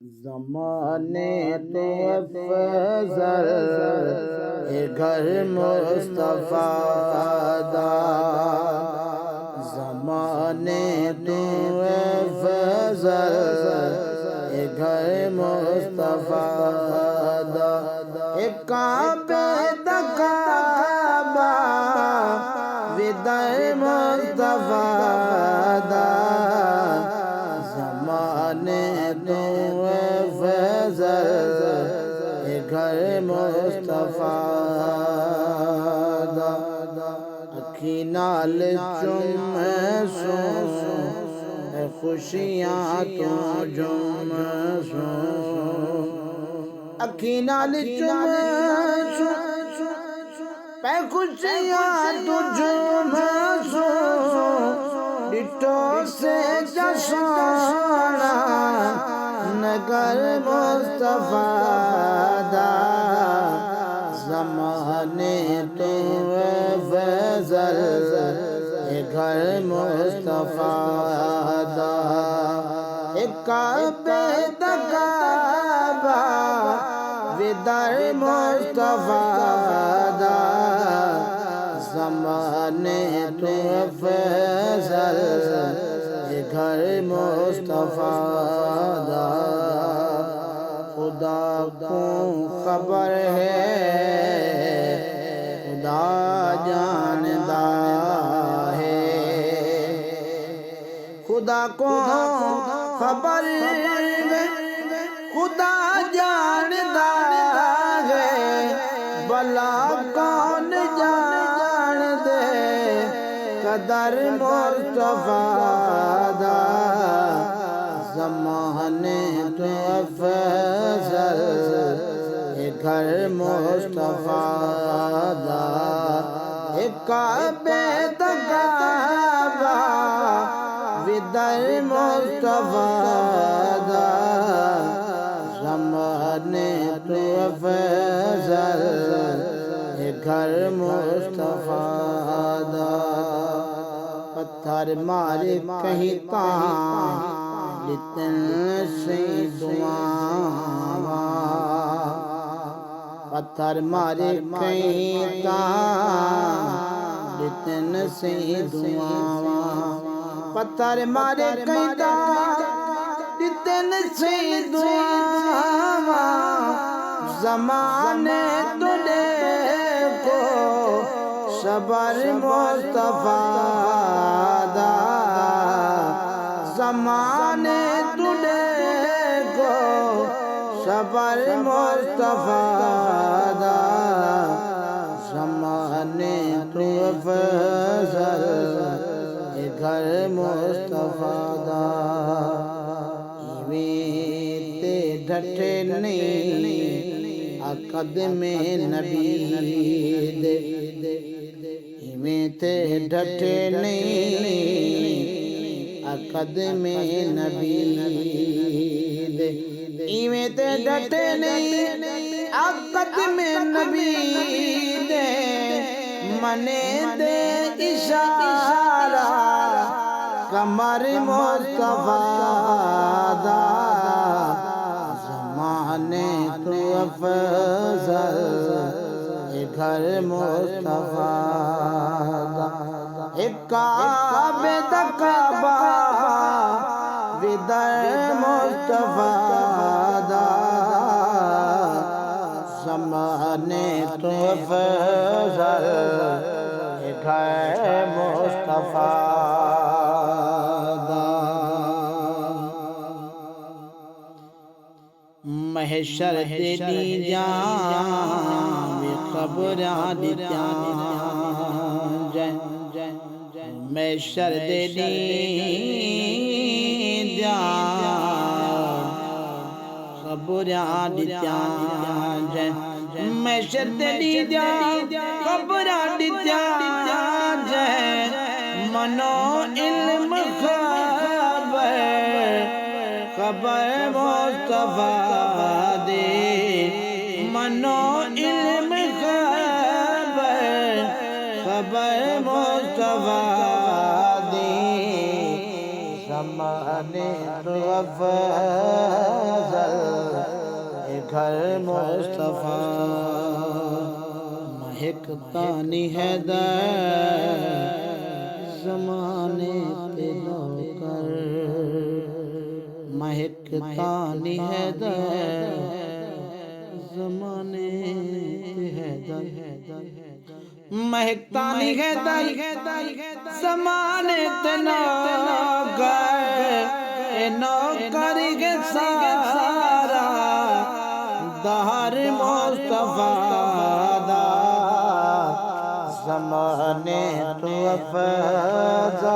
زمانے تو افضل گھر مصطفیٰ دا، زمانے تو افضل گھر مصطفیٰ دا، کعبہ دا کعبہ وداع مصطفیٰ دا، زمانے تو گھر مصطفیٰ دا، اکھی نال چم سوں خوشیاں تو جم سوں، اکھی نال چم سوں پہ خوشیاں تو جم سوں، ڈٹو سے جسونا نگر مصطفیٰ دا، زمانے تو افضل گھر مصطفیٰ دا، کعبہ دا کعبہ وداع مصطفیٰ دا، زمانے تو افضل گھر مصطفیٰ دا، خدا کو خبر ہے خدا جاندا ہے، خدا کو خبر ہے خدا جاندا ہے، بھلا کون جان دے قدر مصطفیٰ دا، زمانے تو افضل گھر مصطفیٰ دا، کعبہ دا کعبہ وداع مصطفیٰ دا، زمانے تو افضل گھر مصطفیٰ دا، پتھر مارے کہیں تاں لتن سے دعاواں، پتھر مارے کہیں تاں لتن سے دعاواں، پتھر مارے کہیں تاں لتن سے دعاواں، زمانے تو دیکھو صبر مصطفیٰ دا، زمانے تو دیکھو صبر مصطفیٰ دا، زمانے تو افضل گھر مصطفیٰ دا، تے ڈھٹے نہیں قدم نبی دے، تے ڈھٹے نہیں قدم نبی دے، ایویں تے ڈٹے نہیں قدم نبی دے، منے دے اشارہ کمر مصطفیٰ دا، زمانے تو افضل گھر مصطفیٰ دا، کعبہ دا کعبہ وداع مصطفیٰ دا، زمانے تو افضل گھر مصطفیٰ دا، محشر دی جان قبراں دی جان، محشر دی جان قبراں دی جان، محشر دی جان قبراں دی جان، منو علم خبر مصطفیٰ دے، منو علم خبر مصطفیٰ دے، زمانے تو افضل گھر مصطفیٰ مہکتا نہیں ہے در زمانے پہ نو کر مہکتا نہیں ہے در زمانے پہ ہے در مہکتا نہیں ہے در زمانے پہ نو کر کے سارا دہر مصطفیٰ دا زمانے تو افضل